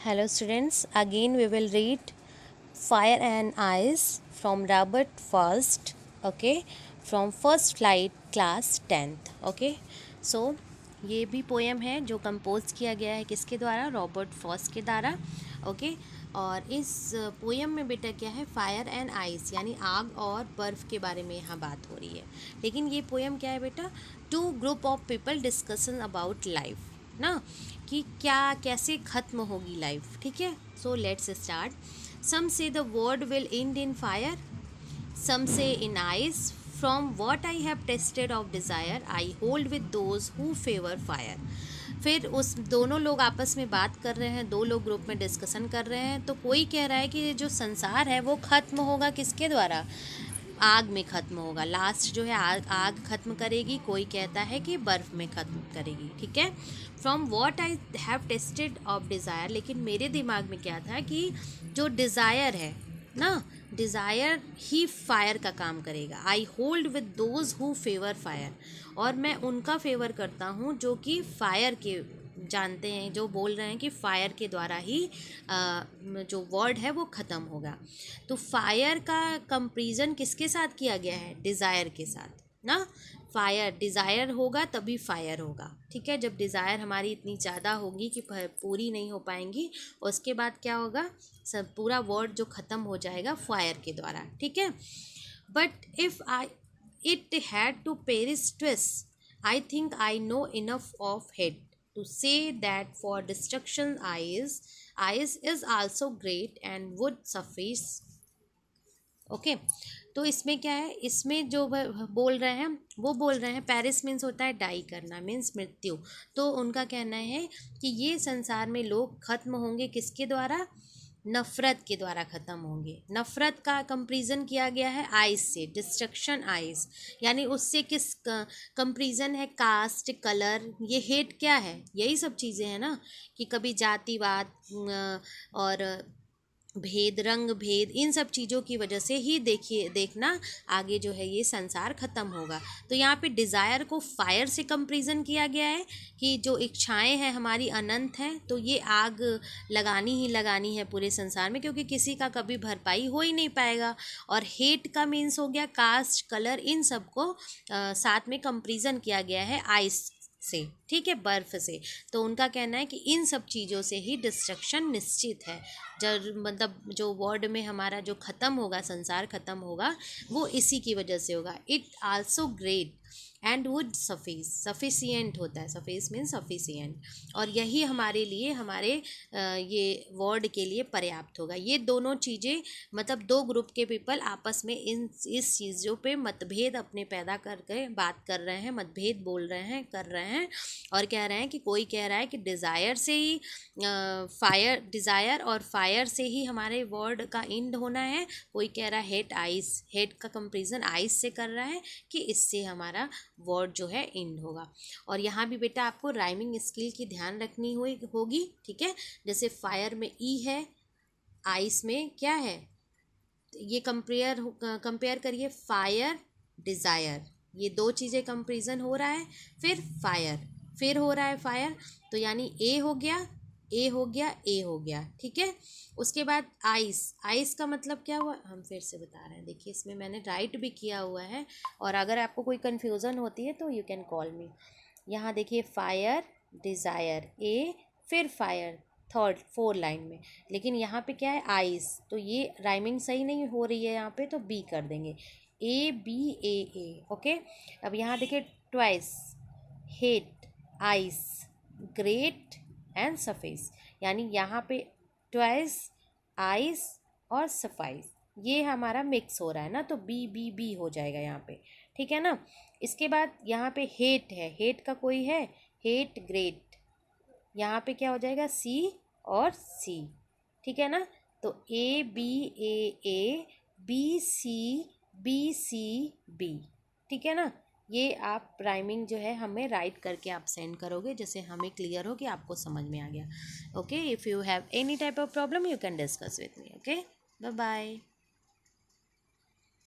Hello students, again we will read Fire and Ice from Robert Frost, okay, from first flight class 10th, okay. So ये भी poem है जो compose किया गया है किसके द्वारा, रॉबर्ट फ्रॉस्ट के द्वारा, ओके। और इस पोएम में बेटा क्या है, फायर एंड आइस यानी आग और बर्फ़ के बारे में यहाँ बात हो रही है। लेकिन ये पोएम क्या है बेटा, two group of people discussion about life ना, कि क्या कैसे ख़त्म होगी लाइफ, ठीक है। So let's start. Some say the world will end in fire, some say in ice, from what I have tasted of desire I hold with those who favour fire. फिर उस दोनों लोग आपस में बात कर रहे हैं, दो लोग ग्रुप में डिस्कशन कर रहे हैं। तो कोई कह रहा है कि जो संसार है वो ख़त्म होगा किसके द्वारा, आग में ख़त्म होगा। लास्ट जो है आग ख़त्म करेगी, कोई कहता है कि बर्फ़ में ख़त्म करेगी, ठीक है। From what I have tasted of desire, लेकिन मेरे दिमाग में क्या था कि जो डिज़ायर है ना, डिज़ायर ही फायर का काम करेगा। आई hold with those who favour fire, और मैं उनका फेवर करता हूँ जो कि फायर के जानते हैं, जो बोल रहे हैं कि फायर के द्वारा ही जो वर्ल्ड है वो ख़त्म होगा। तो फायर का कंपेरिजन किसके साथ किया गया है, डिज़ायर के साथ ना। फायर, डिज़ायर होगा तभी फायर होगा, ठीक है। जब डिज़ायर हमारी इतनी ज़्यादा होगी कि पूरी नहीं हो पाएंगी, उसके बाद क्या होगा, सब पूरा वर्ल्ड जो ख़त्म हो जाएगा फायर के द्वारा, ठीक है। But if I it had to Paris twist, I think I know enough of head to say that for destruction ice is also great and would suffice, okay. तो इसमें क्या है, इसमें जो बोल रहे हैं वो बोल रहे हैं, पेरिस मीन्स होता है डाई करना, मीन्स मृत्यु। तो उनका कहना है कि ये संसार में लोग खत्म होंगे किसके द्वारा, नफ़रत के द्वारा ख़त्म होंगे। नफ़रत का कंपेरिजन किया गया है आइस से, डिस्ट्रक्शन आइस यानी उससे किस कंपेरिजन है, कास्ट, कलर, ये हेट क्या है, यही सब चीज़ें हैं ना, कि कभी जातिवाद और भेद, रंग भेद, इन सब चीज़ों की वजह से ही देखना आगे जो है ये संसार ख़त्म होगा। तो यहाँ पे डिज़ायर को फायर से कंपेरिजन किया गया है कि जो इच्छाएं हैं हमारी अनंत हैं, तो ये आग लगानी ही लगानी है पूरे संसार में, क्योंकि किसी का कभी भरपाई हो ही नहीं पाएगा। और हेट का मीन्स हो गया कास्ट, कलर, इन सब को साथ में कंपेरिजन किया गया है आइस से, ठीक है, बर्फ़ से। तो उनका कहना है कि इन सब चीज़ों से ही डिस्ट्रक्शन निश्चित है, जब मतलब जो वर्ल्ड में हमारा जो ख़त्म होगा, संसार ख़त्म होगा, वो इसी की वजह से होगा। It also great and would suffice, sufficient होता है, सफिस मीन्स सफिशियंट, और यही हमारे लिए, हमारे ये वर्ल्ड के लिए पर्याप्त होगा। ये दोनों चीज़ें मतलब दो ग्रुप के पीपल आपस में इस चीज़ों पे मतभेद अपने पैदा करके बात कर रहे हैं, मतभेद बोल रहे हैं, कर रहे हैं, और कह रहे हैं कि कोई कह रहा है कि डिज़ायर से ही फायर, डिज़ायर और फायर से ही हमारे वर्ल्ड का एंड होना है। कोई कह रहा है हेट आइस, हेट का कंपेरिजन आइस से कर रहा है कि इससे हमारा वर्ड जो है एंड होगा। और यहाँ भी बेटा आपको राइमिंग स्किल की ध्यान रखनी होगी, ठीक है। जैसे फायर में ई है, आइस में क्या है, ये कंपेयर करिए, फायर, डिज़ायर, ये दो चीज़ें कंपेरिजन हो रहा है। फिर फायर, फिर हो रहा है फायर, तो यानी ए हो गया, ए हो गया, ए हो गया, ठीक है। उसके बाद आइस, आइस का मतलब क्या हुआ, हम फिर से बता रहे हैं, देखिए इसमें मैंने राइट भी किया हुआ है, और अगर आपको कोई कन्फ्यूज़न होती है तो यू कैन कॉल मी। यहाँ देखिए फायर, डिज़ायर, ए, फिर फायर, थर्ड 4 लाइन में, लेकिन यहाँ पे क्या है आइस, तो ये राइमिंग सही नहीं हो रही है यहाँ पे, तो बी कर देंगे, ए बी ए ए, ओके। अब यहाँ देखिए twice, hate, ice, great and surface, यानी यहाँ पे ट्वाइस, आइस और सफाइस, ये हमारा मिक्स हो रहा है ना, तो बी बी बी हो जाएगा यहाँ पे, ठीक है ना। इसके बाद यहाँ पे हेट है, हेट का कोई है, हेट, ग्रेट, यहाँ पे क्या हो जाएगा, सी और सी, ठीक है ना। तो A B A, B C B, ठीक है ना। ये आप राइमिंग जो है हमें राइट करके आप सेंड करोगे, जैसे हमें क्लियर हो कि आपको समझ में आ गया, okay. If you have any type of problem you can discuss with me, okay, bye bye.